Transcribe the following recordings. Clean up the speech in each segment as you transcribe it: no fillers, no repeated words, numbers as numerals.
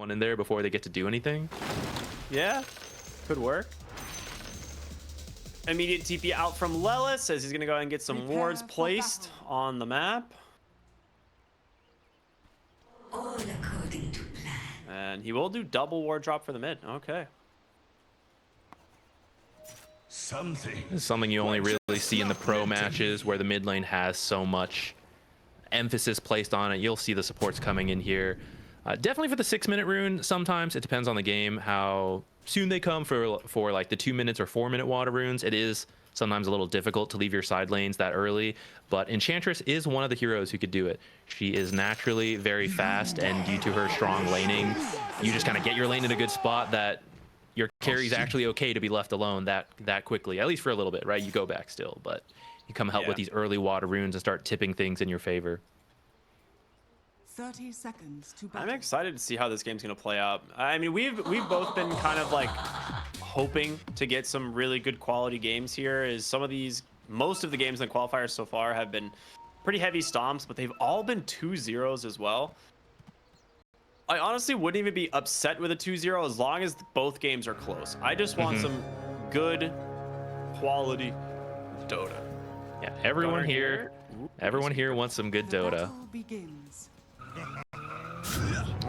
one in there before they get to do anything. Yeah, could work. Immediate TP out from Lelis, says he's gonna go ahead and get some wards placed on the map. All according to plan. And he will do double ward drop for the mid. Okay. This is something you only really see in the pro matches where the mid lane has so much emphasis placed on it. You'll see the supports coming in here. Definitely for the 6-minute rune. Sometimes it depends on the game how soon they come for like the 2 minutes or 4-minute water runes. It is sometimes a little difficult to leave your side lanes that early, but Enchantress is one of the heroes who could do it. She is naturally very fast, and due to her strong laning, you just kind of get your lane in a good spot that your carry's actually okay to be left alone that quickly, at least for a little bit, right? You go back still, but you come help with these early water runes and start tipping things in your favor. 30 seconds to I'm excited to see how this game's gonna play out. I mean, we've both been kind of like hoping to get some really good quality games here. Most of the games in the qualifiers so far have been pretty heavy stomps, but they've all been 2-0s as well. I honestly wouldn't even be upset with a 2-0 as long as both games are close. I just want some good quality Dota. Yeah, everyone here wants some good Dota. begins.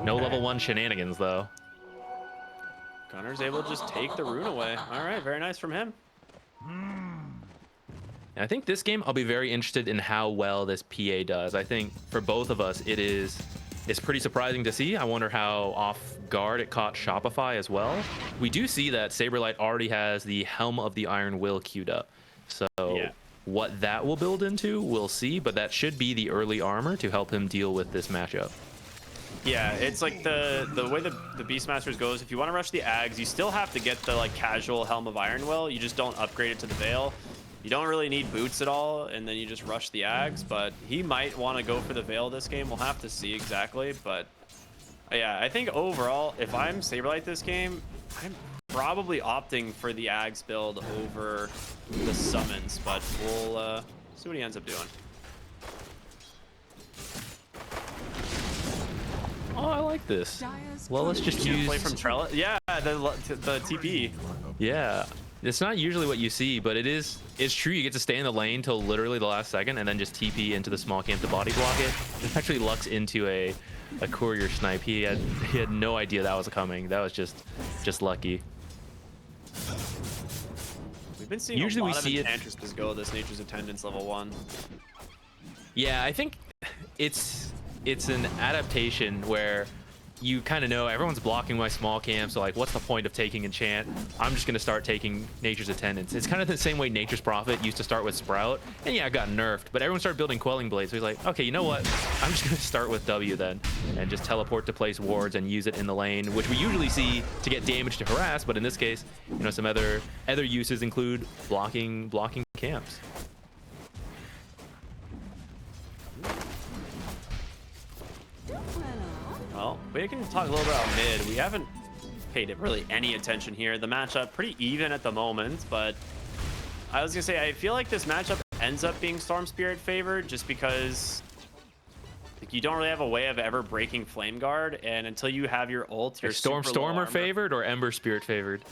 No level 1 shenanigans though. Gunner's able to just take the rune away. All right, very nice from him. And I think this game I'll be very interested in how well this PA does. I think for both of us it's pretty surprising to see. I wonder how off guard it caught Shopify as well. We do see that Saberlight already has the Helm of the Iron Will queued up. So what that will build into, we'll see, but that should be the early armor to help him deal with this matchup. Yeah, it's like the way the Beastmasters goes, if you want to rush the Ags, you still have to get the like casual Helm of Iron Will. You just don't upgrade it to the Veil. You don't really need boots at all, and then you just rush the Ags, but he might want to go for the Veil this game. We'll have to see exactly, but yeah, I think overall, if I'm Saberlight this game, I'm probably opting for the Ags build over the summons, but we'll see what he ends up doing. Oh, I like this. Well, let's just use play from Trellis. Yeah, the TP. Yeah, it's not usually what you see, but it's true. You get to stay in the lane till literally the last second and then just TP into the small camp to body block it. It actually lucks into a courier snipe. He had no idea that was coming. That was just lucky. We've been seeing usually a lot we see of Enchantresses go this Nature's Attendance level 1. Yeah, I think it's an adaptation where you kind of know everyone's blocking my small camp, so like what's the point of taking enchant? I'm just going to start taking Nature's Attendance. It's kind of the same way Nature's Prophet used to start with Sprout, and yeah, it got nerfed, but everyone started building Quelling Blade, so he's like, okay, you know what, I'm just going to start with W then and just teleport to place wards and use it in the lane, which we usually see to get damage to harass, but in this case, you know, some other uses include blocking camps. Well, we can talk a little bit about mid. We haven't paid really any attention here. The matchup pretty even at the moment, but I was gonna say I feel like this matchup ends up being Storm Spirit favored just because like, you don't really have a way of ever breaking Flame Guard, and until you have your ult, you're Stormer favored or Ember Spirit favored?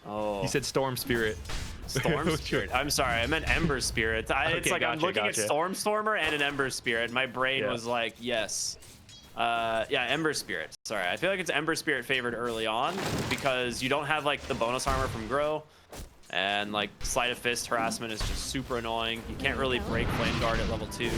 Oh, you said Storm Spirit. Storm Spirit. I'm sorry, I meant Ember Spirit. It's like gotcha, I'm looking at Stormer and an Ember Spirit. My brain was like, yes. Yeah, Ember Spirit. Sorry, I feel like it's Ember Spirit favored early on because you don't have like the bonus armor from Grow, and like Sleight of Fist harassment is just super annoying. You can't really break Flame Guard at level 2.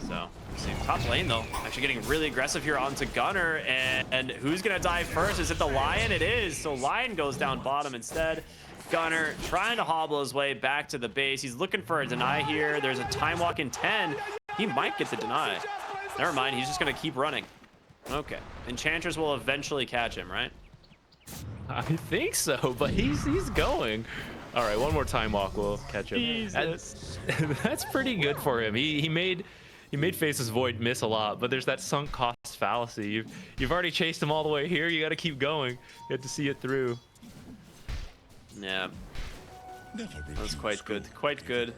So, see, top lane though, actually getting really aggressive here onto Gunner, and who's gonna die first? Is it the Lion? It is. So Lion goes down bottom instead. Gunner trying to hobble his way back to the base. He's looking for a deny here. There's a time walk in 10. He might get the deny. Never mind, he's just gonna keep running. Okay, Enchantress will eventually catch him, right? I think so, but he's going. All right, one more time walk will catch him. That's pretty good for him. He made Faceless Void miss a lot, but there's that sunk cost fallacy. You've already chased him all the way here. You got to keep going. You have to see it through. Yeah, that was quite good. Quite good.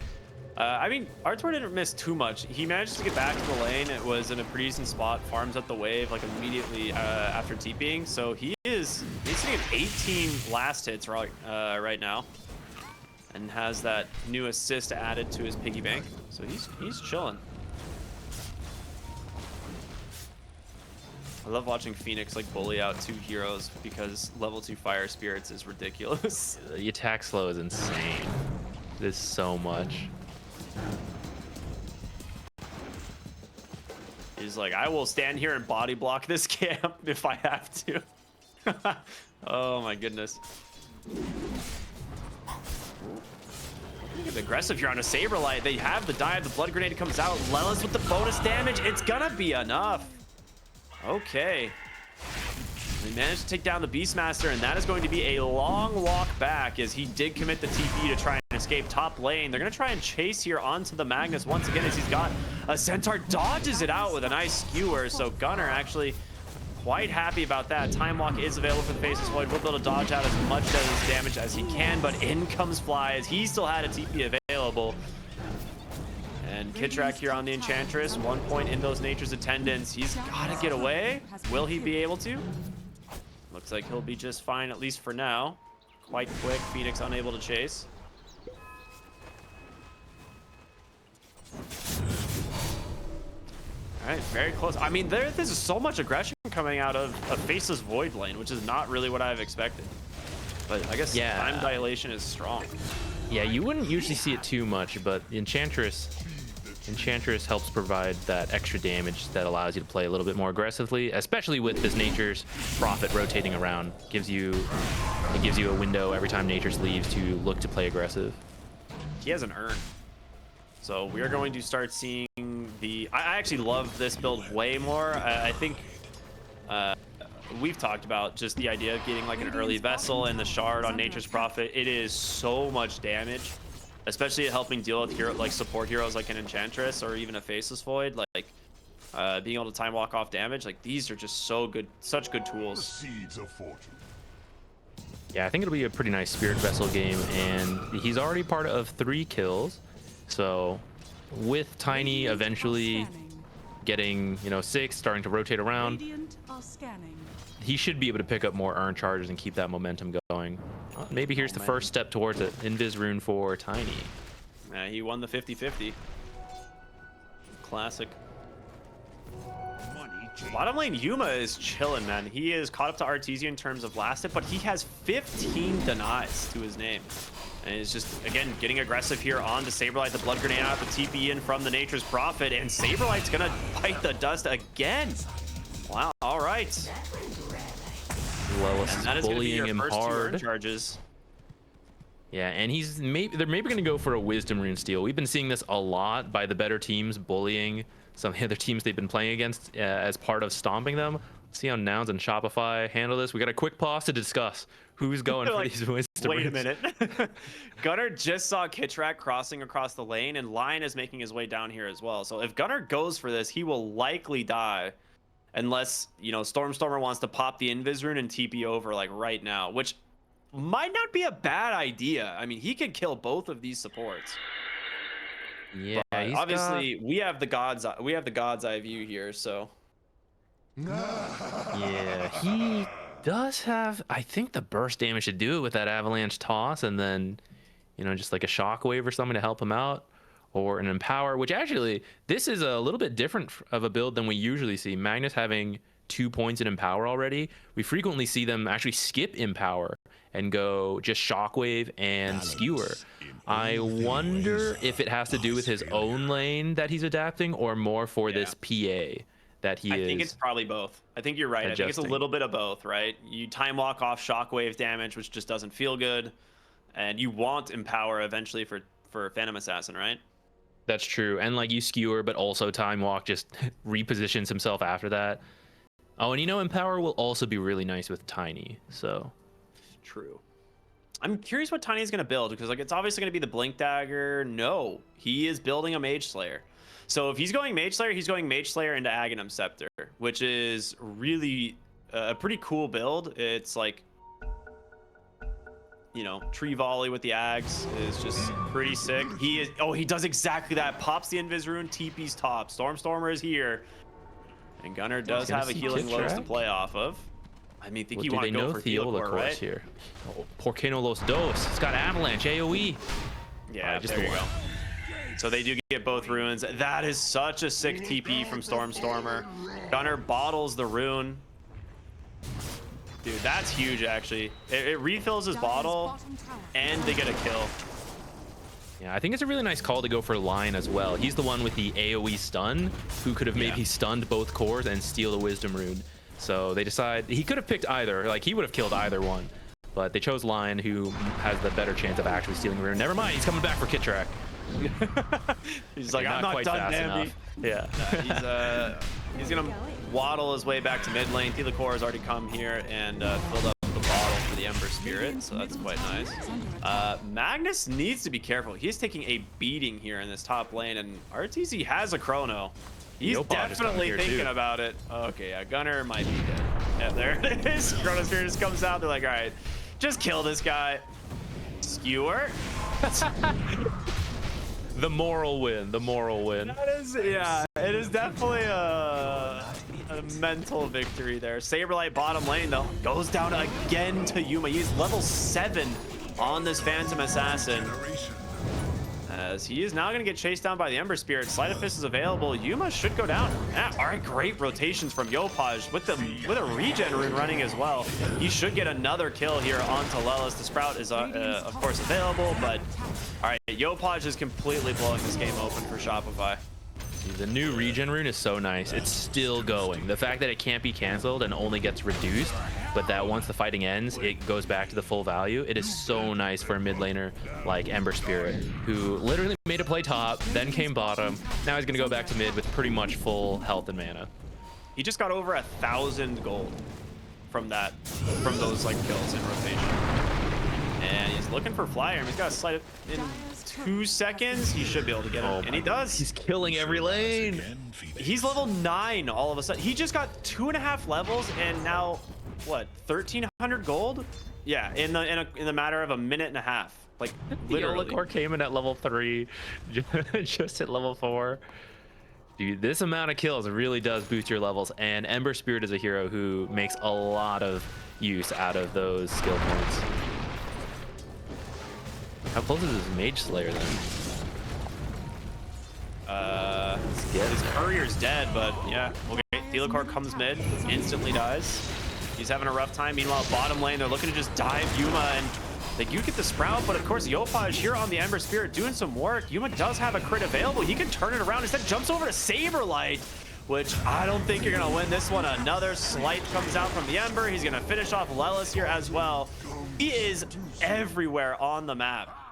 I mean, Artur didn't miss too much. He managed to get back to the lane. It was in a pretty decent spot. Farms up the wave like immediately after TPing. So he's sitting at 18 last hits right now, and has that new assist added to his piggy bank. So he's chilling. I love watching Phoenix like bully out 2 heroes because level 2 fire spirits is ridiculous. The attack slow is insane. There's so much. He's like, I will stand here and body block this camp if I have to. Oh my goodness. Get aggressive here on a Saberlight. They have the dive. The blood grenade comes out. Lelis with the bonus damage. It's gonna be enough. Okay. They managed to take down the Beastmaster, and that is going to be a long walk back as he did commit the TP to try and escape top lane. They're going to try and chase here onto the Magnus once again as he's got a Centaur, dodges it out with a nice skewer. So Gunnar actually quite happy about that. Time Walk is available for the Faceless Void. Will be able to dodge out as much damage as he can, but in comes Fly as he still had a TP available. And Kitrak here on the Enchantress, 1 point in those Nature's Attendants. He's got to get away. Will he be able to? Looks like he'll be just fine, at least for now. Quite quick. Phoenix unable to chase. All right, very close. I mean, there's so much aggression coming out of a Faceless Void lane, which is not really what I've expected. But I guess time dilation is strong. Yeah, you wouldn't usually see it too much, but Enchantress helps provide that extra damage that allows you to play a little bit more aggressively, especially with this Nature's Prophet rotating around. It gives you a window every time Nature's leaves to look to play aggressive. He has an urn. So we are going to start seeing I actually love this build way more. I think we've talked about just the idea of getting like an early vessel and the shard on Nature's Prophet. It is so much damage, especially at helping deal with support heroes like an Enchantress or even a Faceless Void. Like being able to time walk off damage. Like these are just so good, such good tools. Seeds of fortune. Yeah, I think it'll be a pretty nice Spirit Vessel game, and he's already part of 3 kills. So with Tiny eventually getting 6, starting to rotate around, he should be able to pick up more urn charges and keep that momentum going. Maybe here's the first step towards it. Invis rune for Tiny. Yeah, he won the 50-50. Classic. Bottom lane Yuma is chilling, man. He is caught up to Artesia in terms of last hit, but he has 15 denies to his name. And it's just, again, getting aggressive here on the Saberlight. The blood grenade out, the TP in from the Nature's Prophet, and Saberlight's gonna bite the dust again. Wow, all right. Lelis And that is gonna be your bullying him first 2 urn hard. charges. Yeah, and they're maybe going to go for a Wisdom Rune steal. We've been seeing this a lot by the better teams bullying some of the other teams they've been playing against as part of stomping them. Let's see how Nouns and Shopify handle this. We got a quick pause to discuss who's going for these Wisdom Wait a Runes. minute. Gunnar just saw Kitrak crossing across the lane, and Lion is making his way down here as well. So if Gunnar goes for this, he will likely die. Unless, Stormstormer wants to pop the Invis rune and TP over like right now, which might not be a bad idea. I mean, he could kill both of these supports. Yeah, obviously we have the god's eye view here, so yeah, he does have, I think, the burst damage to do it with that avalanche toss, and then just like a shockwave or something to help him out, or an empower, which actually this is a little bit different of a build than we usually see. Magnus having 2 points in empower already. We frequently see them actually skip empower and go just shockwave and skewer. I wonder if it has to do with his own lane that he's adapting, or more for this PA that he is. I think it's probably both. I think you're right. Adjusting. I think it's a little bit of both, right? You time walk off shockwave damage, which just doesn't feel good, and you want empower eventually for Phantom Assassin, right? That's true. And like you skewer, but also time walk just repositions himself after that. Oh, and empower will also be really nice with Tiny. So true. I'm curious what Tiny's gonna build, because it's obviously gonna be the Blink Dagger. No, he is building a Mage Slayer. So if he's going Mage Slayer, he's going Mage Slayer into Aghanim Scepter, which is really a pretty cool build. It's like you know, tree volley with the Ags is just pretty sick. He does exactly that. Pops the Invis rune, TP's top. Stormstormer is here. And Gunnar does have a healing lows to play off of. I mean, think you want to go for Theodore, right? Here. Oh, ¿Por qué no los dos? He's got Avalanche, AoE. Yeah, just there you go. So they do get both runes. That is such a sick TP from Stormstormer. Gunnar bottles the rune. Dude, that's huge, actually. It refills his bottle, and they get a kill. Yeah, I think it's a really nice call to go for Lion as well. He's the one with the AoE stun, who could have maybe stunned both cores and steal the Wisdom rune. So they decide he could have picked either. Like, he would have killed either one. But they chose Lion, who has the better chance of actually stealing the rune. Never mind, he's coming back for Kit Track. He's like, I'm not done, Dandy. Yeah. He's gonna waddle his way back to mid lane. Thilacor has already come here and filled up the bottle for the Ember Spirit, so that's quite nice. Magnus needs to be careful. He's taking a beating here in this top lane, and RTZ has a chrono. He's definitely thinking about it. Okay, yeah, Gunnar might be dead. Yeah, there it is. Chronosphere just comes out. They're like, all right, just kill this guy. Skewer. The moral win. The moral win. That is, yeah, it is definitely a mental victory there. Saberlight bottom lane, though, goes down again to Yuma. He's level 7 on this Phantom Assassin. As he is now going to get chased down by the Ember Spirit. Sleight of Fist is available. Yuma should go down. Yeah, all right, great rotations from Yopaj with a regen rune running as well. He should get another kill here on Telelis. The Sprout is, of course, available, but all right, Yopaj is completely blowing this game open for Shopify. The new regen rune is so nice. It's still going. The fact that it can't be canceled and only gets reduced, but that once the fighting ends, it goes back to the full value. It is so nice for a mid laner like Ember Spirit, who literally made a play top, then came bottom. Now he's going to go back to mid with pretty much full health and mana. He just got over 1,000 gold from those like kills in rotation. And he's looking for Flyer. He's got a slight in 2 seconds. He should be able to get him, and he does. He's killing every lane. He's level 9 all of a sudden. He just got 2.5 levels, and now what? 1,300 gold? Yeah, in the matter of a minute and a half. Like literally. Thilacor came in at level 3, just at level 4. Dude, this amount of kills really does boost your levels, and Ember Spirit is a hero who makes a lot of use out of those skill points. How close is his Mage Slayer then? His courier's dead, but yeah. Okay, Thilacor comes mid, instantly dies. He's having a rough time. Meanwhile, bottom lane, they're looking to just dive Yuma, and they do get the Sprout, but of course, Yopaj here on the Ember Spirit doing some work. Yuma does have a crit available. He can turn it around. Instead, jumps over to Saberlight, which I don't think you're gonna win this one. Another slight comes out from the Ember. He's gonna finish off Lelis here as well. He is everywhere on the map.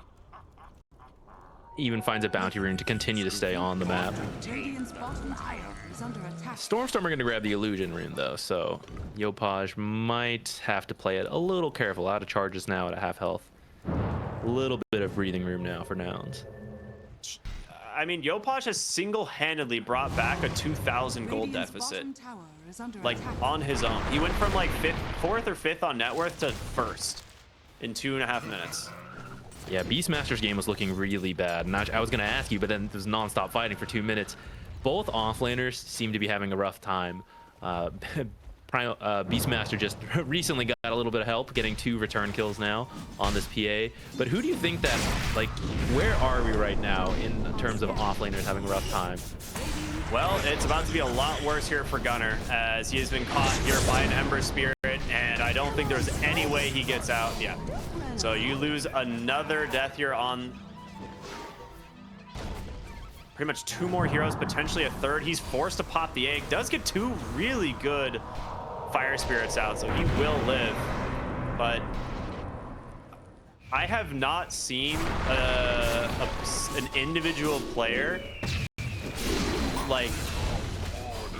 Even finds a bounty rune to continue to stay on the map. Stormstorm are going to grab the illusion rune though, so Yopaj might have to play it a little careful. Out of charges now at a half health. A little bit of breathing room now for nouns. I mean, Yopaj has single-handedly brought back a 2,000 gold deficit, like on his own. He went from like 4th or 5th on net worth to 1st in 2.5 minutes. Yeah, Beastmaster's game was looking really bad. And I was going to ask you, but then there's non-stop fighting for 2 minutes. Both offlaners seem to be having a rough time. Beastmaster just recently got a little bit of help, getting 2 return kills now on this PA. But who do you think that, like, where are we right now in terms of offlaners having a rough time? Well, it's about to be a lot worse here for Gunnar, as he has been caught here by an Ember Spirit, and I don't think there's any way he gets out. Yeah. So you lose another death here on pretty much 2 more heroes, potentially a 3rd. He's forced to pop the egg. Does get 2 really good fire spirits out, so he will live. But I have not seen an individual player like,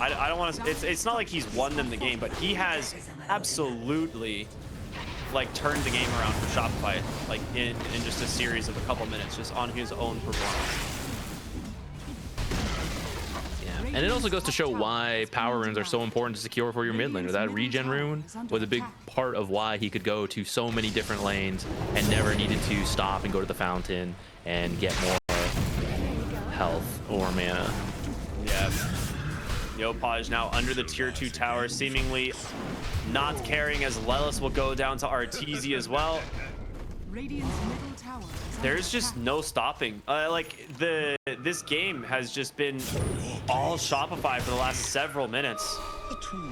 I don't want to, it's not like he's won them the game, but he has absolutely like turned the game around for Shopify, like in just a series of a couple minutes, just on his own performance. Yeah, And it also goes to show why power runes are so important to secure for your mid laner. That regen rune was a big part of why he could go to so many different lanes and never needed to stop and go to the fountain and get more health or mana. Yeah. Yopaj now under the tier 2 tower, seemingly not caring, as Lelis will go down to Arteezy as well. There's just no stopping. This game has just been all Shopify for the last several minutes.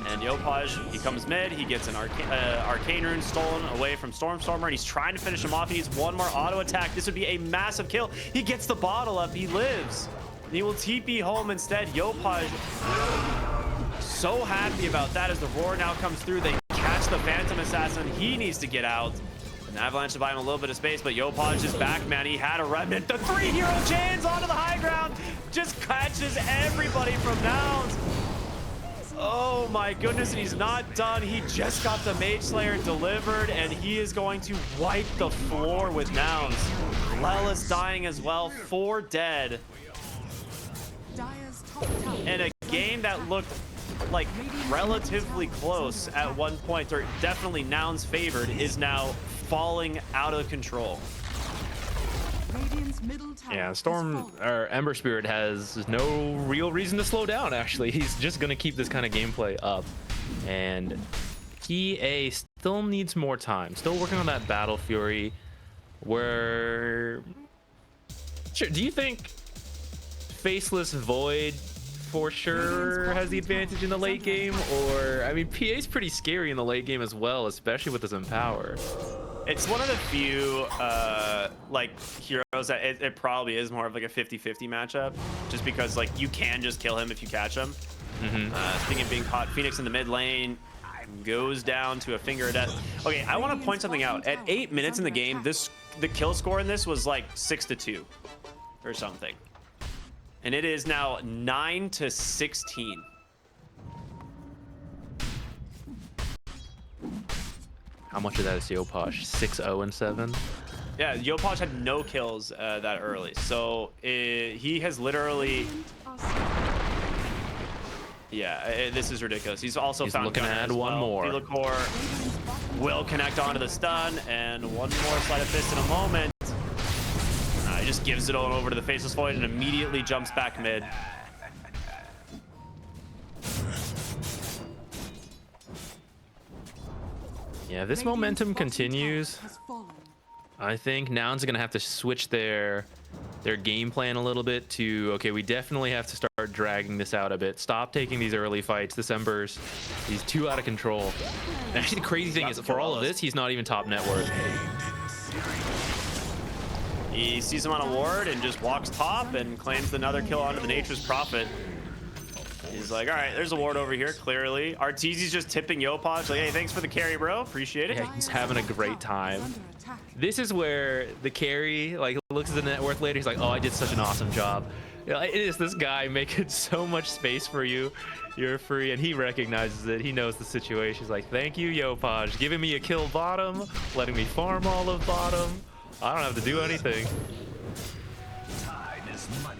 And Yopaj, he comes mid, he gets an arcane rune stolen away from Stormstormer, and he's trying to finish him off. He needs one more auto attack. This would be a massive kill. He gets the bottle up, he lives. And he will TP home instead. Yopaj so happy about that as the roar now comes through. They catch the Phantom Assassin. He needs to get out. And Avalanche to buy him a little bit of space, but Yopaj is back, man. He had a remnant. The 3 hero chains onto the high ground. Just catches everybody from Nouns. Oh my goodness, and he's not done. He just got the Mage Slayer delivered, and he is going to wipe the floor with Nouns. Lelis dying as well, 4 dead. And a game that looked like relatively close at one point, or definitely Nouns favored, is now falling out of control. Yeah, Storm or Ember Spirit has no real reason to slow down, actually. He's just gonna keep this kind of gameplay up, and PA still needs more time, still working on that Battle Fury. Where sure, do you think Faceless Void for sure has the advantage in the late game? Or I mean, PA's pretty scary in the late game as well, especially with his Empower. It's one of the few like heroes that it probably is more of like a 50-50 matchup, just because like you can just kill him if you catch him. Speaking of being caught, Phoenix in the mid lane goes down to a finger of death. Okay, I want to point something out. At 8 minutes in the game, the kill score in this was like 6-2 or something, and it is now 9-16. How much of that is Yopaj? 6-0-7? Yeah, Yopaj had no kills that early, so he has literally... Yeah, this is ridiculous. He's also found looking to add one more. Philocor will connect onto the stun, and one more Sleight of Fist in a moment. He just gives it all over to the Faceless Void and immediately jumps back mid. Yeah, if this momentum continues, I think Nouns are gonna have to switch their game plan a little bit to, okay, we definitely have to start dragging this out a bit. Stop taking these early fights. This Ember's, he's too out of control. And actually, the crazy thing is, for all of this, he's not even top net worth. He sees him on a ward and just walks top and claims another kill onto the Nature's Prophet. He's like, all right, there's a ward over here, clearly. Arteezy's just tipping Yopaj, like, hey, thanks for the carry, bro. Appreciate it. Yeah, he's having a great time. This is where the carry, like, looks at the net worth later. He's like, oh, I did such an awesome job. You know, it is this guy making so much space for you. You're free, and he recognizes it. He knows the situation. He's like, thank you, Yopaj, giving me a kill bottom, letting me farm all of bottom. I don't have to do anything. Time is money.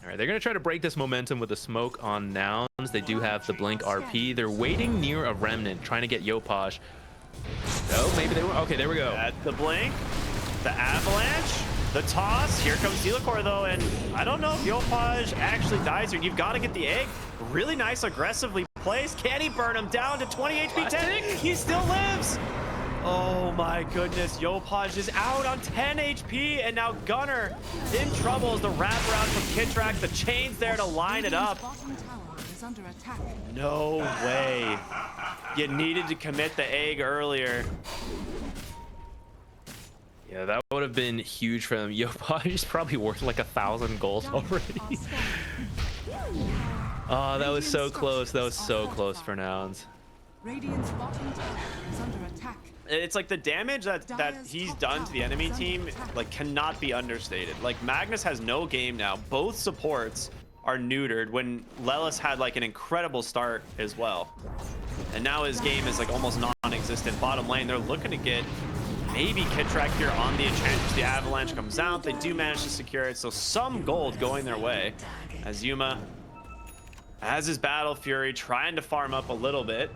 All right, they're going to try to break this momentum with the smoke on Nouns. They do have the Blink RP. They're waiting near a Remnant, trying to get Yopaj. Oh, maybe they were. Okay, there we go. At the Blink, the Avalanche, the toss. Here comes Philocor, though, and I don't know if Yopaj actually dies here. You've got to get the egg. Really nice, aggressively placed. Can he burn him down to 20 HP 10? He still lives. Oh my goodness, Yopaj is out on 10 HP, and now Gunner in trouble as the wraparound from Kitrak. The chain's there to line it up. No way. You needed to commit the egg earlier. Yeah, that would have been huge for them. Yopaj is probably worth like 1,000 gold already. Oh, that was so close. That was so close for Nouns. Radiant's bottom tower is under attack. It's like the damage that he's done to the enemy team like cannot be understated. Like Magnus has no game now. Both supports are neutered when Lelis had like an incredible start as well. And now his game is like almost non-existent. Bottom lane, they're looking to get maybe Kitrak here on the Enchantress. The Avalanche comes out. They do manage to secure it, so some gold going their way as Yuma has his Battle Fury trying to farm up a little bit.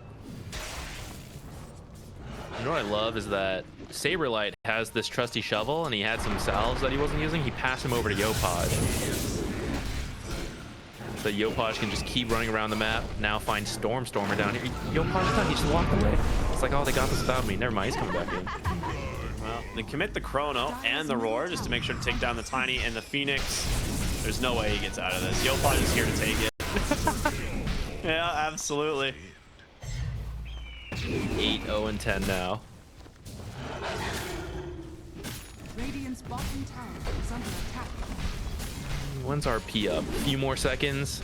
You know what I love is that Saberlight has this trusty shovel, and he had some salves that he wasn't using. He passed him over to Yopaj. So Yopaj can just keep running around the map. Now find Stormer down here. Yopaj done. He just walked away. It's like, oh, they got this without me. Never mind. He's coming back in. Well, they commit the Chrono and the Roar just to make sure to take down the Tiny and the Phoenix. There's no way he gets out of this. Yopaj is here to take it. Yeah, absolutely. 8-0-10 now. Radiant's bottom tower is under attack. When's RP up? A few more seconds.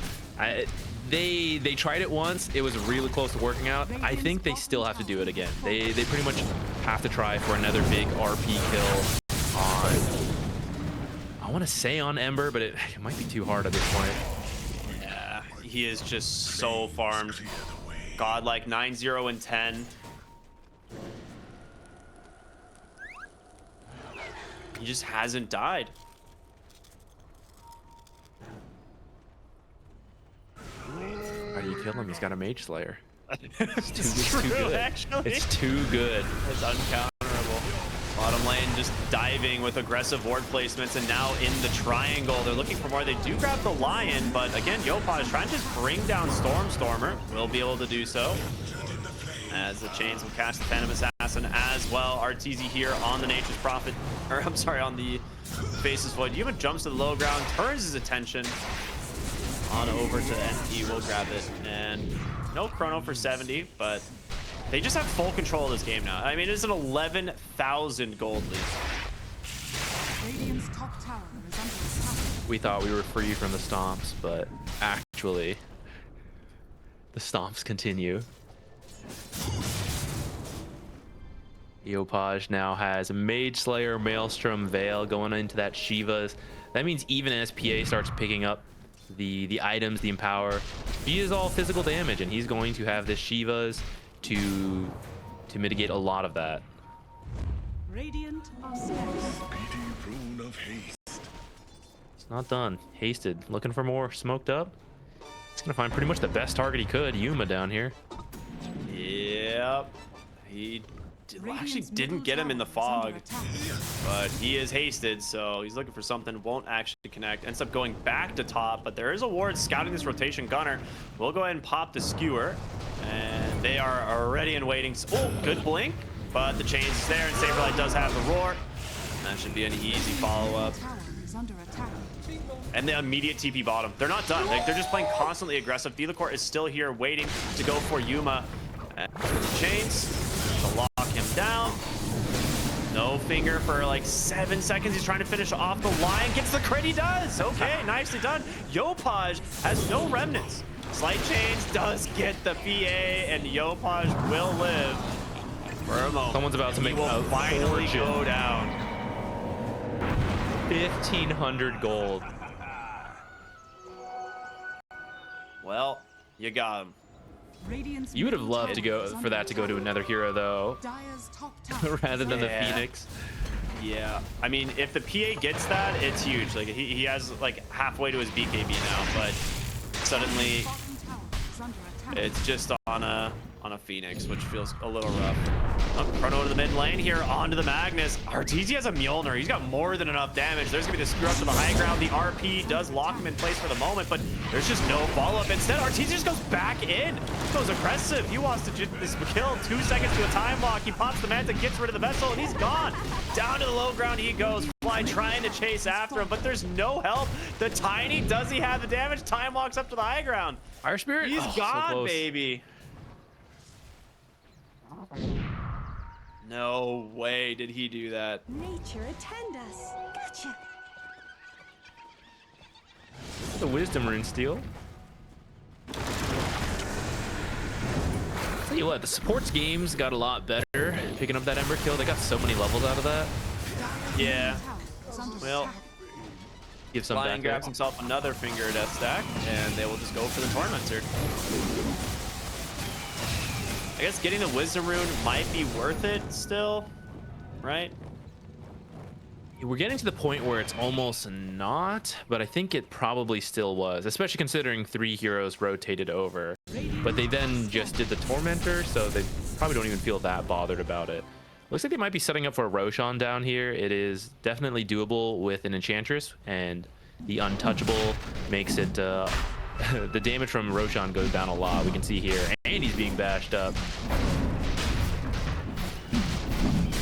They tried it once. It was really close to working out. I think they still have to do it again. They pretty much have to try for another big RP kill on, I want to say on Ember, but it might be too hard at this point. Yeah, he is just so farmed. Godlike 9-0-10. He just hasn't died. How do you kill him? He's got a Mage Slayer. It's too true, good. actually. It's too good. It's uncounterable. Bottom lane just diving with aggressive ward placements, and now in the triangle. They're looking for more. They do grab the Lion, but again, Yopaj is trying to just bring down Stormer. Will be able to do so. As the Chains will catch the Phantom Assassin as well. RTZ here on the Nature's Prophet, or I'm sorry, on the Faceless Void. Yuma jumps to the low ground, turns his attention on over to NP. Will grab it, and no Chrono for 70, but they just have full control of this game now. I mean, it's an 11,000 gold lead. Radiant's top tower is under attack. We thought we were free from the stomps, but actually, the stomps continue. Yopaj now has Mage Slayer, Maelstrom, Veil going into that Shiva's. That means even as PA starts picking up the items, the Empower, he is all physical damage, and he's going to have this Shiva's to mitigate a lot of that. Radiant are scarce. It's not done. Hasted, looking for more smoked up. He's gonna find pretty much the best target he could, Yuma down here. Yep. He actually didn't get him in the fog, but he is hasted, so he's looking for something. Won't actually connect. Ends up going back to top, but there is a ward scouting this rotation. Gunner will go ahead and pop the skewer, and they are ready and waiting. Oh, good blink, but the Chains is there, and Saberlight does have the Roar. That should be an easy follow-up. And the immediate TP bottom. They're not done. They're just playing constantly aggressive. Delacourt is still here waiting to go for Yuma. And the Chains to lock him down. No finger for like 7 seconds. He's trying to finish off the line. Gets the crit. He does. Okay, nicely done. Yopaj has no remnants. Slight Chains does get the PA, and Yopaj will live for a moment. Someone's about to make a finally go down. 1,500 gold. Well, you got him. You would have loved to go for that to go to another hero though, rather than the Phoenix. Yeah, I mean, if the PA gets that, it's huge. Like he has like halfway to his BKB now, but suddenly it's just on a Phoenix, which feels a little rough. Oh, Chrono to the mid lane here, onto the Magnus. RTZ has a Mjolnir. He's got more than enough damage. There's gonna be the screw up to the high ground. The RP does lock him in place for the moment, but there's just no follow-up. Instead, RTZ just goes back in. Goes aggressive. He wants to get this kill. 2 seconds to a time lock. He pops the Manta, gets rid of the vessel, and he's gone. Down to the low ground he goes. Fly trying to chase after him, but there's no help. The Tiny, does he have the damage? Time locks up to the high ground. Fire Spirit? He's gone, so baby. No way did he do that. Nature attend us. Gotcha. The Wisdom Rune steal. Tell you what, the supports games got a lot better picking up that Ember kill. They got so many levels out of that. Yeah. Well, give some Lion back grabs there. himself another finger death stack, and they will just go for the Tormentor. I guess getting the Wisdom Rune might be worth it still. right? We're getting to the point where it's almost not, but I think it probably still was, especially considering 3 heroes rotated over. But they then just did the Tormentor, so they probably don't even feel that bothered about it. Looks like they might be setting up for a Roshan down here. It is definitely doable with an Enchantress, and the Untouchable makes it... the damage from Roshan goes down a lot, we can see here. And he's being bashed up.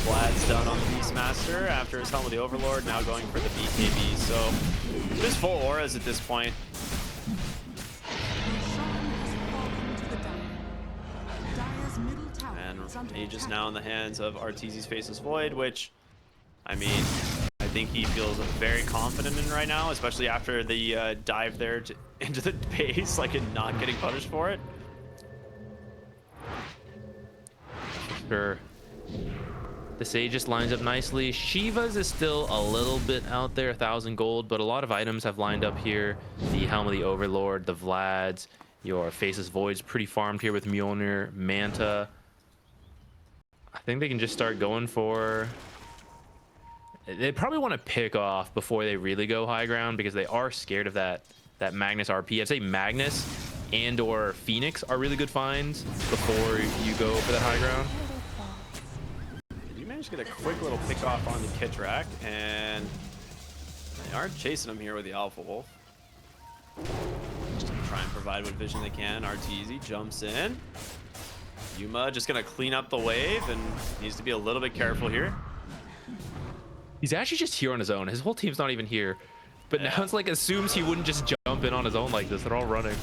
Vlad's done on the Beastmaster after his helm with the Overlord, now going for the BKB. So just full auras at this point. And Aegis now in the hands of Arteezy's Faceless Void, which, I mean, I think he feels very confident in right now, especially after the dive there into the base, like, and not getting punished for it. Sure. The Sage just lines up nicely. Shiva's is still a little bit out there, 1,000 gold, but a lot of items have lined up here. The Helm of the Overlord, the Vlads, your Faceless Void's pretty farmed here with Mjolnir, Manta. I think they can just start going for... They probably want to pick off before they really go high ground, because they are scared of that Magnus RP. I'd say Magnus and or Phoenix are really good finds before you go for that high ground. Managed to get a quick little pick off on the Kitrak, and they are chasing him here with the Alpha Wolf. Just gonna try and provide what vision they can. Arteezy jumps in. Yuma just gonna clean up the wave and needs to be a little bit careful here. He's actually just here on his own. His whole team's not even here, but now it's like assumes he wouldn't just jump in on his own like this. They're all running.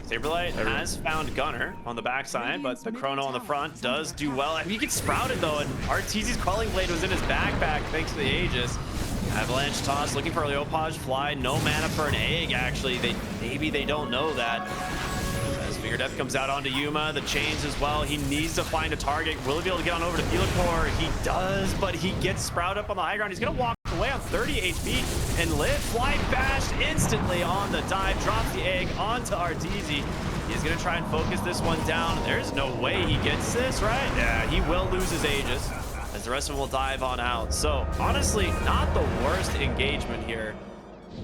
Saberlight has found Gunner on the backside, but the Chrono on the front does do well. He gets sprouted though, and Arteezy's Quelling Blade was in his backpack thanks to the Aegis. Avalanche toss, looking for a Leopage fly. No mana for an egg, actually. Maybe they don't know that. As Finger Death comes out onto Yuma, the chains as well. He needs to find a target. Will he be able to get on over to Thelicore? He does, but he gets sprouted up on the high ground. He's gonna walk away on 30 HP and live. Fly bashed instantly on the dive, drops the egg onto Arteezy. He's gonna try and focus this one down. There's no way he gets this, right? Yeah, he will lose his Aegis, as the rest of them will dive on out. So honestly, not the worst engagement here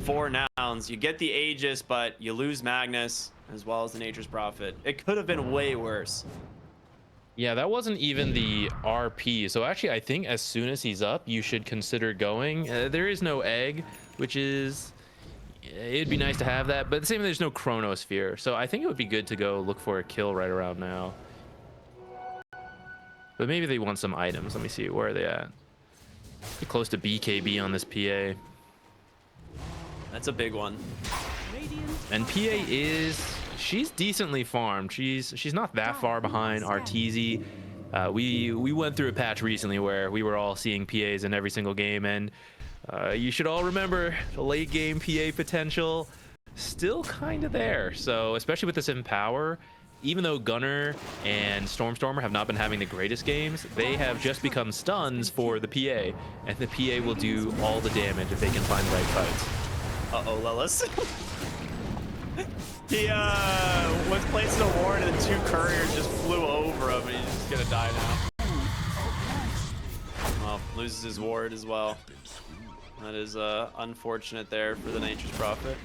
for Nouns. You get the Aegis, but you lose Magnus as well as the Nature's Prophet. It could have been way worse. Yeah, that wasn't even the RP. So actually, I think as soon as he's up, you should consider going. There is no egg, which is... It'd be nice to have that, but at the same time, there's no Chronosphere. So I think it would be good to go look for a kill right around now. But maybe they want some items. Let me see. Where are they at? Get close to BKB on this PA. That's a big one. And PA is... She's decently farmed. She's not that far behind Arteezy. We went through a patch recently where we were all seeing PAs in every single game, and you should all remember the late game PA potential still kind of there. So especially with this Empower, even though Gunner and Stormstormer have not been having the greatest games, they have just become stuns for the PA, and the PA will do all the damage if they can find the right fights. Uh-oh, Lelis. He was placed in a ward and the 2 couriers just flew over him, and he's just gonna die now. Well, loses his ward as well. That is unfortunate there for the Nature's Prophet.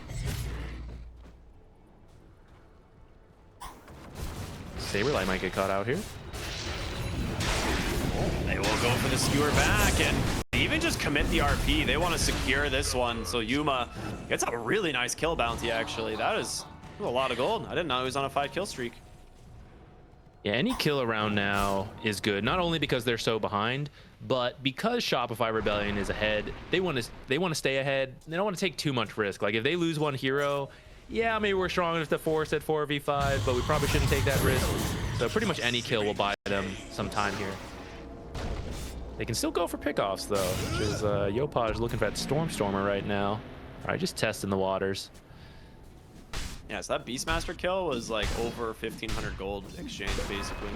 Saberlight might get caught out here. They will go for the skewer back and even just commit the RP. They want to secure this one, so Yuma gets a really nice kill bounty, actually. That is a lot of gold. I didn't know he was on a 5-kill streak. Yeah, any kill around now is good, not only because they're so behind, but because Shopify Rebellion is ahead. They want to stay ahead. They don't want to take too much risk. Like if they lose one hero, yeah, maybe we're strong enough to force at 4v5, but we probably shouldn't take that risk. So pretty much any kill will buy them some time here. They can still go for pickoffs though, which is Yopaj looking for that Stormstormer right now. All right, just testing the waters. Yeah, so that Beastmaster kill was like over 1,500 gold exchange, basically.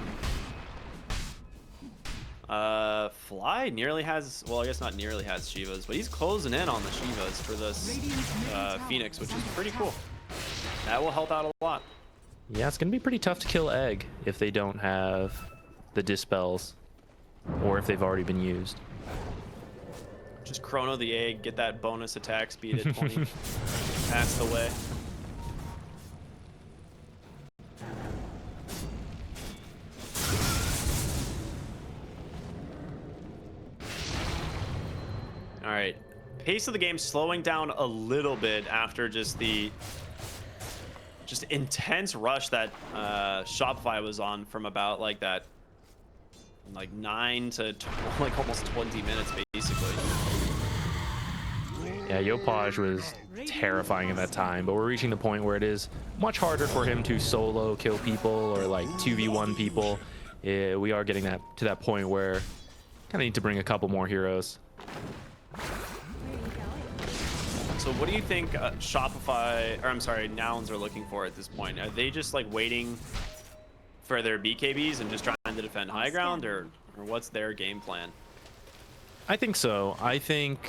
Fly nearly has, well, I guess not nearly has Shivas, but he's closing in on the Shivas for this Phoenix, which is pretty cool. That will help out a lot. Yeah, it's going to be pretty tough to kill Egg if they don't have the Dispels, or if they've already been used. Just chrono the egg, get that bonus attack speed at 20. That's the way. All right, pace of the game slowing down a little bit after just the intense rush that Shopify was on from about like that, like 9 to like almost 20 minutes basically. Yeah, Yopaj was terrifying in that time, but we're reaching the point where it is much harder for him to solo kill people or like 2v1 people. We are getting to that point where kind of need to bring a couple more heroes. So what do you think Shopify, or I'm sorry, Nouns are looking for at this point? Are they just like waiting for their BKBs and just trying to defend high ground, or what's their game plan? I think so. I think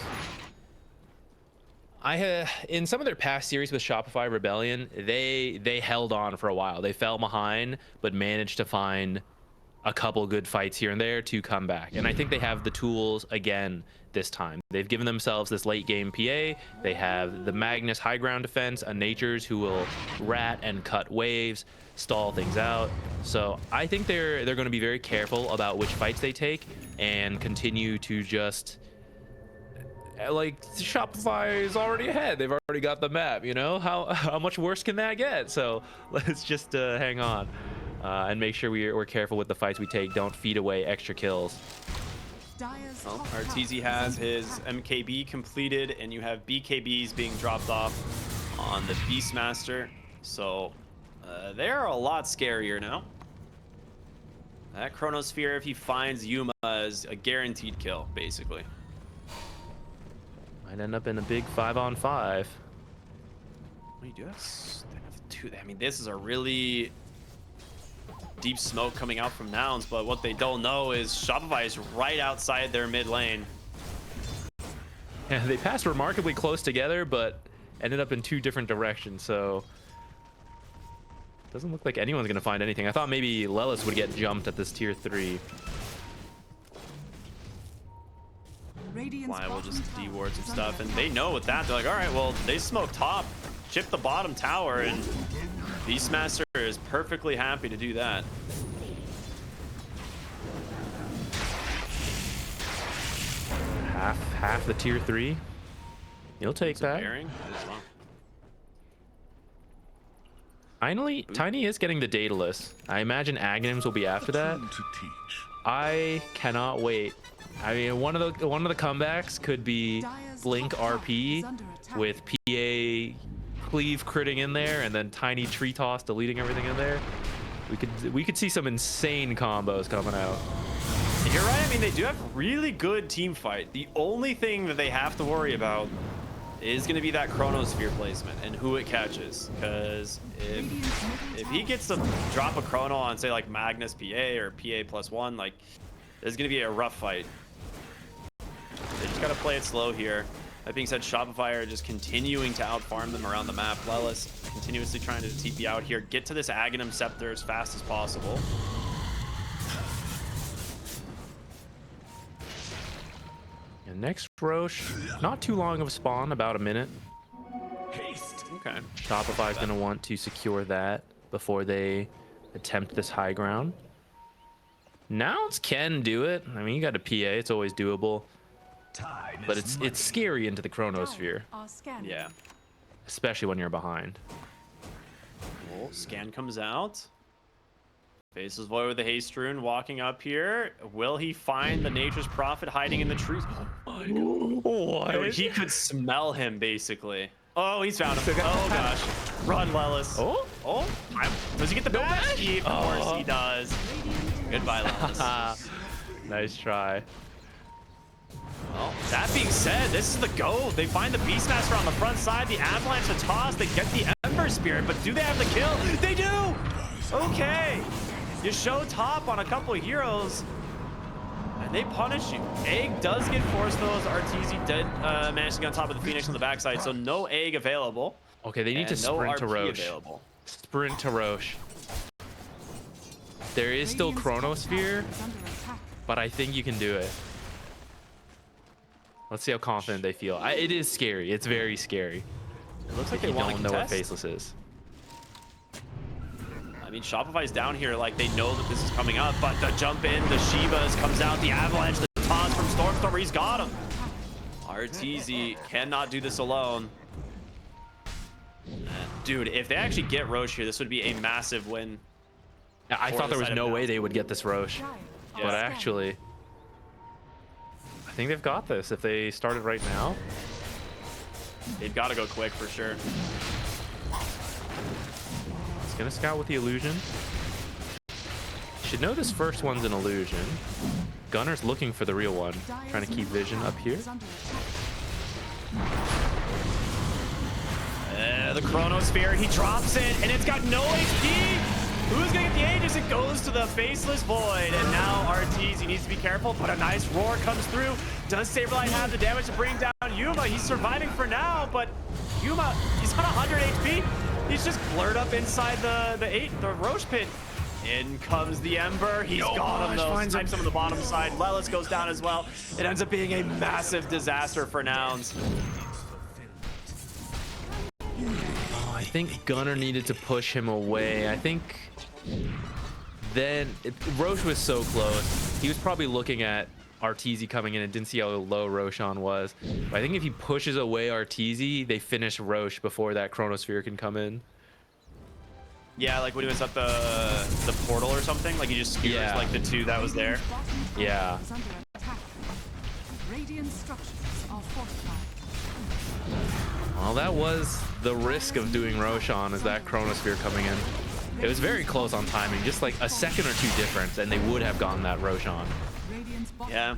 in some of their past series with Shopify Rebellion, they held on for a while. They fell behind, but managed to find a couple good fights here and there to come back. And I think they have the tools again this time. They've given themselves this late game PA. They have the Magnus high ground defense, a Nature's who will rat and cut waves, stall things out. So I think they're going to be very careful about which fights they take and continue to just, like, Shopify is already ahead. They've already got the map, you know? How much worse can that get? So let's just hang on and make sure we're careful with the fights we take. Don't feed away extra kills. Well, Arteezy has his MKB completed, and you have BKBs being dropped off on the Beastmaster. So they are a lot scarier now. That Chronosphere, if he finds Yuma, is a guaranteed kill, basically. Might end up in a big 5-on-5. What do you do? They have two. I mean, this is a really deep smoke coming out from Nouns, but what they don't know is Shopify is right outside their mid lane. Yeah, they passed remarkably close together, but ended up in two different directions, so doesn't look like anyone's gonna find anything. I thought maybe Lelis would get jumped at this tier 3. Why we'll just deward some stuff, and they know with that, they're like, all right, well, they smoke top, chip the bottom tower, and Beastmaster is perfectly happy to do that. Half the tier 3. You'll take that. Bearing as well. Finally, Tiny is getting the Daedalus. I imagine Aghanims will be after that. I cannot wait. I mean, one of the comebacks could be Blink RP with PA Cleave critting in there, and then Tiny Tree Toss deleting everything in there. We could see some insane combos coming out. You're right. I mean, they do have really good team fight. The only thing that they have to worry about is going to be that Chronosphere placement and who it catches. Because if he gets to drop a Chrono on, say, like Magnus PA or PA +1, like, there's going to be a rough fight. They just got to play it slow here. That being said, Shopify are just continuing to outfarm them around the map. Lelis continuously trying to TP out here, get to this Aghanim Scepter as fast as possible. And next Roche, not too long of a spawn, about a minute. Okay. Shopify is going to want to secure that before they attempt this high ground. Nouns can do it. I mean, you got a PA, it's always doable. But it's scary into the Chronosphere. Yeah. Especially when you're behind. Cool. Scan comes out. Faces Void with the Haste Rune walking up here. Will he find the Nature's Prophet hiding in the trees? Oh my god. What? He could smell him, basically. Oh, he's found him. Oh gosh. Run, Lelis. Oh. Does he get the bash? Of course he does. Goodbye, Lelis. Nice try. Well, that being said, this is the go. They find the Beastmaster on the front side, the Avalanche to toss, they get the Ember Spirit, but do they have the kill? They do! Okay. You show top on a couple of heroes, and they punish you. Egg does get forced, though, as Arteezy did manage to get on top of the Phoenix on the backside, so no egg available. Okay, they need to sprint to Roche. Available. Sprint to Roche. There is still Chronosphere, but I think you can do it. Let's see how confident they feel. It is scary. It's very scary. It looks like You they want don't to know what contest. Faceless is. I mean, Shopify's down here like they know that this is coming up, but the jump in, the Shivas comes out, the avalanche, the toss from Stormstormer, he's got him. RTZ cannot do this alone. Dude, if they actually get Roche here, this would be a massive win. I thought there was no way they would get this Roche, but actually, I think they've got this if they started right now. They've got to go quick for sure. He's gonna scout with the illusion. Should know this first one's an illusion. Gunner's looking for the real one, trying to keep vision up here. The Chronosphere, he drops it, and it's got no HP. Who's gonna get the Aegis? It goes to the Faceless Void, and now RTZ needs to be careful, but a nice roar comes through. Does Saberlight have the damage to bring down Yuma? He's surviving for now, but Yuma, he's got 100 HP. He's just blurred up inside the Roche pit. In comes the Ember. He's got him though. Snipes him on the bottom side. Lelis goes down as well. It ends up being a massive disaster for Nouns. I think Gunner needed to push him away. I think then Roche was so close. He was probably looking at RTZ coming in and didn't see how low Roshan was. But I think if he pushes away RTZ, they finish Roche before that Chronosphere can come in. Yeah, like when he was at the portal or something, like he just skewers like the two that was there. Yeah. Radiant structures are fortified. Well, that was the risk of doing Roshan, is that Chronosphere coming in. It was very close on timing, just like a second or two difference, and they would have gotten that Roshan. Yeah,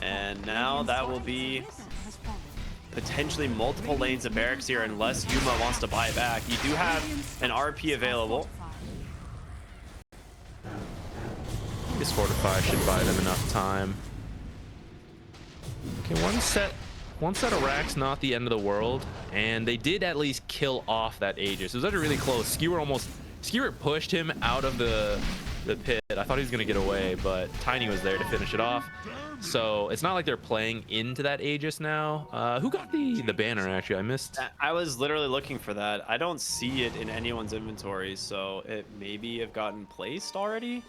and now that will be potentially multiple lanes of barracks here unless Yuma wants to buy it back. You do have an RP available. This Fortify should buy them enough time. Okay, one set of racks, not the end of the world, and they did at least kill off that Aegis. It was actually really close. Skewer pushed him out of the pit. I thought he was gonna get away, but Tiny was there to finish it off. So it's not like they're playing into that Aegis now. Who got the banner? Actually, I missed. I was literally looking for that. I don't see it in anyone's inventory, so it maybe have gotten placed already.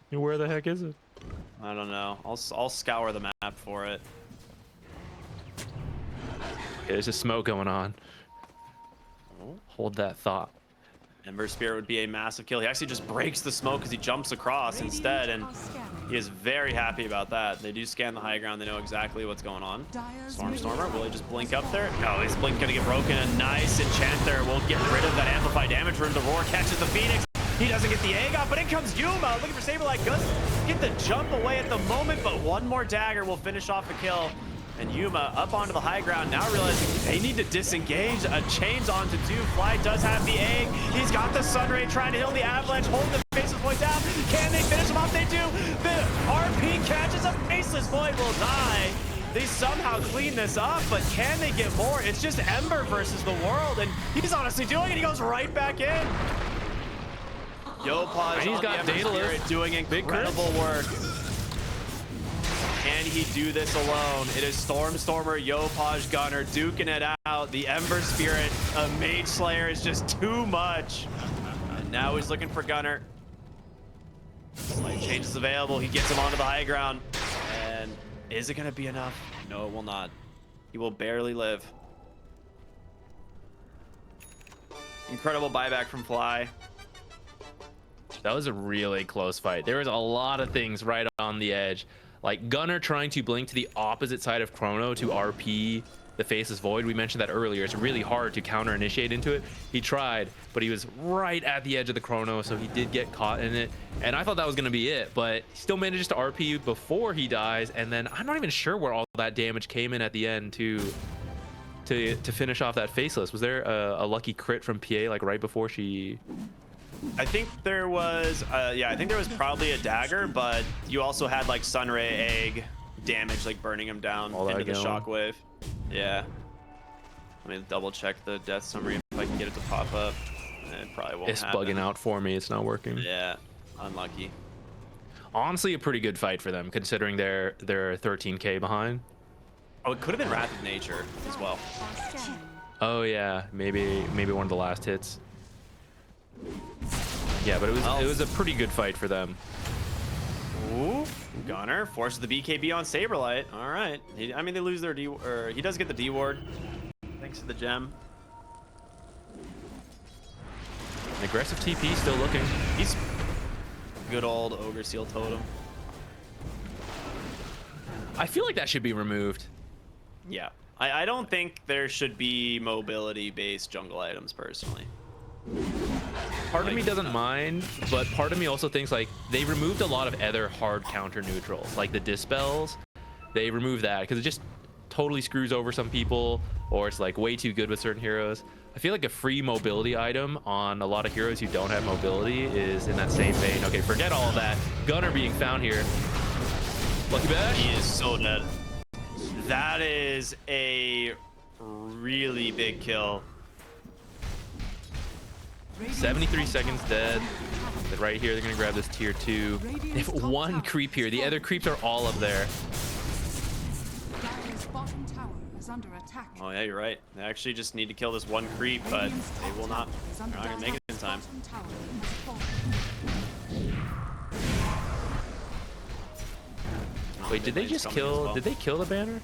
Where the heck is it? I don't know. I'll scour the map for it. Okay, there's a smoke going on. Hold that thought. Ember Spirit would be a massive kill. He actually just breaks the smoke because he jumps across instead, and he is very happy about that. They do scan the high ground. They know exactly what's going on. Stormstormer, will he just blink up there? No, his blink gonna get broken. A nice enchant there will get rid of that amplified damage rune. The roar catches the Phoenix. He doesn't get the egg off, but in comes Yuma looking for Saberlight. Does get the jump away at the moment, but one more dagger will finish off the kill. And Yuma up onto the high ground, now realizing they need to disengage. A chain's onto two. Fly does have the egg. He's got the Sunray trying to heal the avalanche, holding the Faceless Void down. Can they finish him off? They do. The RP catches a Faceless Void, will die. They somehow clean this up, but can they get more? It's just Ember versus the world, and he's honestly doing it. He goes right back in. Yopaj, he's got Daedalus doing incredible work. Can he do this alone? It is Stormstormer, Yopaj, Gunner duking it out. The Ember Spirit, a Mage Slayer is just too much. And now he's looking for Gunner. Slight change is available. He gets him onto the high ground. And is it going to be enough? No, it will not. He will barely live. Incredible buyback from Fly. That was a really close fight. There was a lot of things right on the edge. Like Gunner trying to blink to the opposite side of Chrono to RP the Faceless Void. We mentioned that earlier. It's really hard to counter initiate into it. He tried, but he was right at the edge of the Chrono, so he did get caught in it. And I thought that was going to be it, but he still manages to RP before he dies. And then I'm not even sure where all that damage came in at the end to finish off that Faceless. Was there a lucky crit from PA like right before she... I think there was, I think there was probably a dagger, but you also had like Sunray egg damage, like burning him down into the shockwave. Yeah. Let me double check the death summary if I can get it to pop up. It probably won't happen. It's bugging out for me. It's not working. Yeah, unlucky. Honestly, a pretty good fight for them considering they're 13k behind. Oh, it could have been Wrath of Nature as well. Gotcha. Oh yeah, maybe one of the last hits. Yeah, but it was a pretty good fight for them. Ooh, Gunner forces the BKB on Saberlight. All right. I mean, they lose their D, or he does get the D ward, thanks to the gem. An aggressive TP still looking. He's good old Ogre Seal Totem. I feel like that should be removed. Yeah, I don't think there should be mobility-based jungle items personally. Part of me doesn't mind, but part of me also thinks like they removed a lot of other hard counter neutrals, like the dispels. They removed that because it just totally screws over some people, or it's like way too good with certain heroes. I feel like a free mobility item on a lot of heroes who don't have mobility is in that same vein. Okay, forget all of that. Gunner being found here. Lucky Bash. He is so dead. That is a really big kill. 73 seconds dead. But right here, they're gonna grab this tier 2. If one creep here, the other creeps are all up there. Dire's bottom tower is under attack. Oh yeah, you're right. They actually just need to kill this one creep, but they will not. They're not gonna make it in time. Bottom tower has fallen. Wait, did they just kill? Did they kill the banner?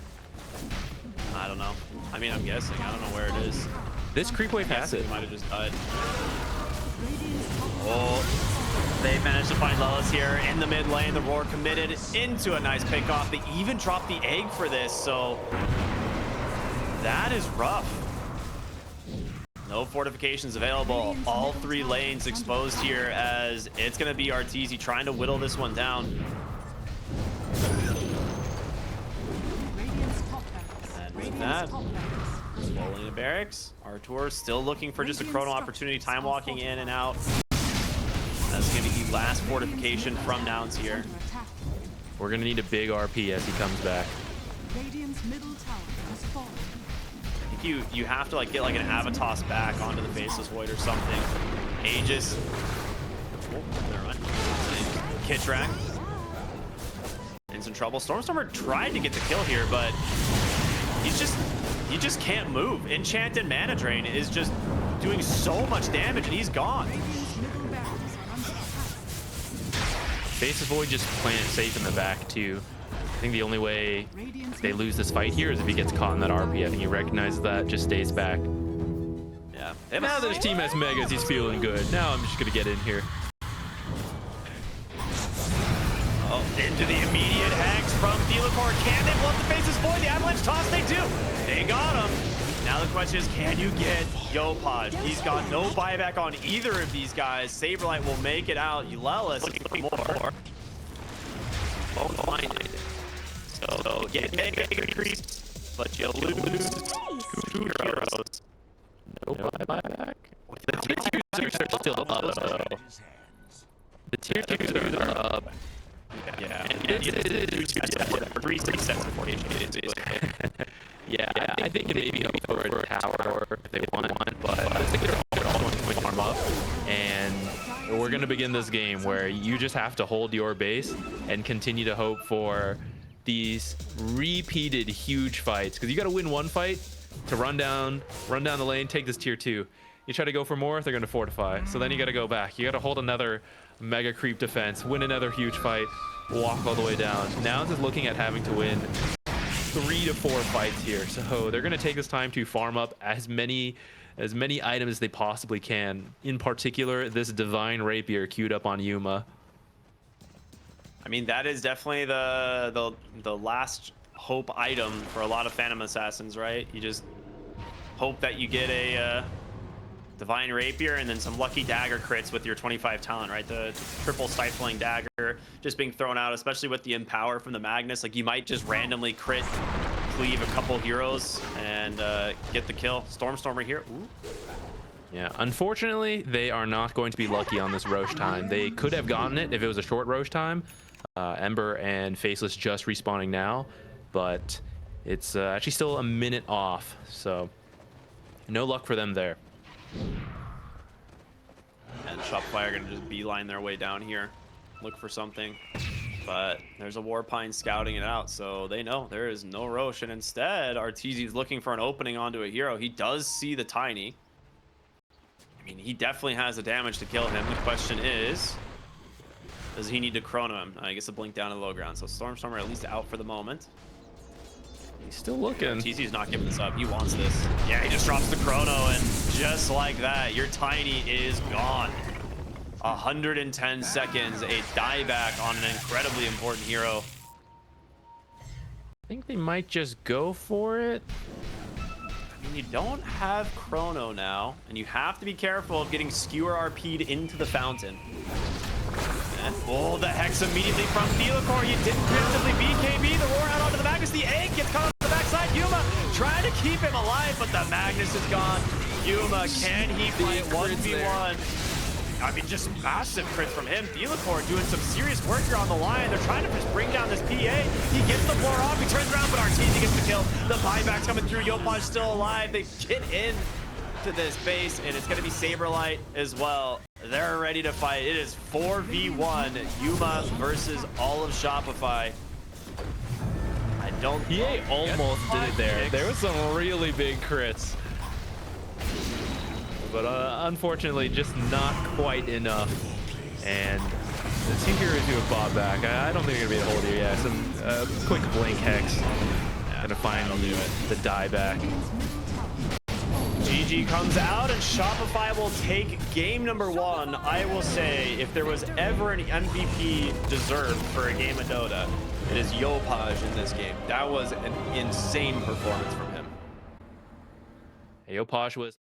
I don't know. I mean, I'm guessing. I don't know where it is. This creep wave has it. He might have just died. Oh, they managed to find Lelis here in the mid lane. The Roar committed into a nice pickoff. They even dropped the egg for this, so that is rough. No fortifications available. All 3 lanes exposed here as it's going to be Arteezy trying to whittle this one down. Radiant's top barracks. And with Radiant's that, top barracks. rolling to barracks. Artur still looking for just a chrono opportunity, time walking in and out. That's going to be the last fortification from Nouns here. Under attack. We're gonna need a big RP as he comes back. Radiant's middle tower has fallen. I think you have to like get like an Avatos back onto the Faceless Void or something. Aegis. Oh, never mind. Kitrak. In some trouble. Stormstormer tried to get the kill here, but he just can't move. Enchanted Mana Drain is just doing so much damage and he's gone. Radiant's middle barracks are under attack. Faceless Void just playing it safe in the back too. I think the only way Radiant's they lose this fight here is if he gets caught in that RP. I think he recognizes that, just stays back. Yeah. Now that his team has megas, he's feeling good. Now I'm just gonna get in here. Oh, into the immediate hex from Thelacore. Can they blunt the Faceless Void? The Avalanche toss, they do. They got him. Now the question is, can you get Yopaj? He's got no buyback on either of these guys. Saberlight will make it out. Eulelis looking more. Won't find it. So get mega increase, but you lose 2 heroes. No buyback. The tier 2s are still up though. The tier 2s are up. Yeah. And this is 3 sets of formation. Yeah, I think maybe go for a tower if they want, but I think they're all going to farm up. And we're going to begin this game where you just have to hold your base and continue to hope for these repeated huge fights. Because you got to win one fight to run down the lane, take this tier 2. You try to go for more, they're going to fortify. So then you got to go back. You got to hold another mega creep defense, win another huge fight, walk all the way down. Nouns is looking at having to win 3 to 4 fights here, so they're going to take this time to farm up as many items as they possibly can. In particular, this Divine Rapier queued up on Yuma. I mean, that is definitely the last hope item for a lot of Phantom Assassins, right? You just hope that you get a Divine Rapier and then some lucky dagger crits with your 25 talent, right? The triple stifling dagger just being thrown out, especially with the empower from the Magnus. Like, you might just randomly crit cleave a couple heroes and get the kill. Stormstormer here. Ooh. Yeah, unfortunately, they are not going to be lucky on this Roche time. They could have gotten it if it was a short Roche time. Ember and Faceless just respawning now, but it's actually still a minute off, so no luck for them there. And Shopify are going to just beeline their way down here. Look for something. But there's a Warpine scouting it out, so they know there is no Roche. And instead, Arteezy's looking for an opening onto a hero. He does see the Tiny. I mean, he definitely has the damage to kill him. The question is, does he need to chrono him? I guess a blink down to the low ground. So Stormstormer at least out for the moment. He's still looking. TC's not giving this up. He wants this. Yeah, he just drops the chrono, and just like that, your Tiny is gone. 110 seconds, a dieback on an incredibly important hero. I think they might just go for it. I mean, you don't have chrono now, and you have to be careful of getting skewer RP'd into the fountain. And, oh, the Hex immediately from Theocor. You didn't preemptively BKB. The roar out onto the Magnus. The egg gets caught on the backside. Yuma trying to keep him alive, but the Magnus is gone. Yuma, can he fight 1v1? I mean, just massive crits from him. Theocor doing some serious work here on the line. They're trying to just bring down this PA. He gets the floor off. He turns around, but Arteezy gets the kill. The buyback's coming through. Yopaj still alive. They get in to this base, and it's going to be Saberlight as well. They're ready to fight. It is 4v1. Yuma versus all of Shopify. I don't... EA almost did it there. There was some really big crits. But unfortunately, just not quite enough. And the two heroes who have bought back, I don't think they're going to be able to hold here. Yeah, some quick blink Hex. Gonna find the dieback. GG comes out, and Shopify will take game number 1. I will say, if there was ever an MVP deserved for a game of Dota, it is Yopaj in this game. That was an insane performance from him. Yopaj was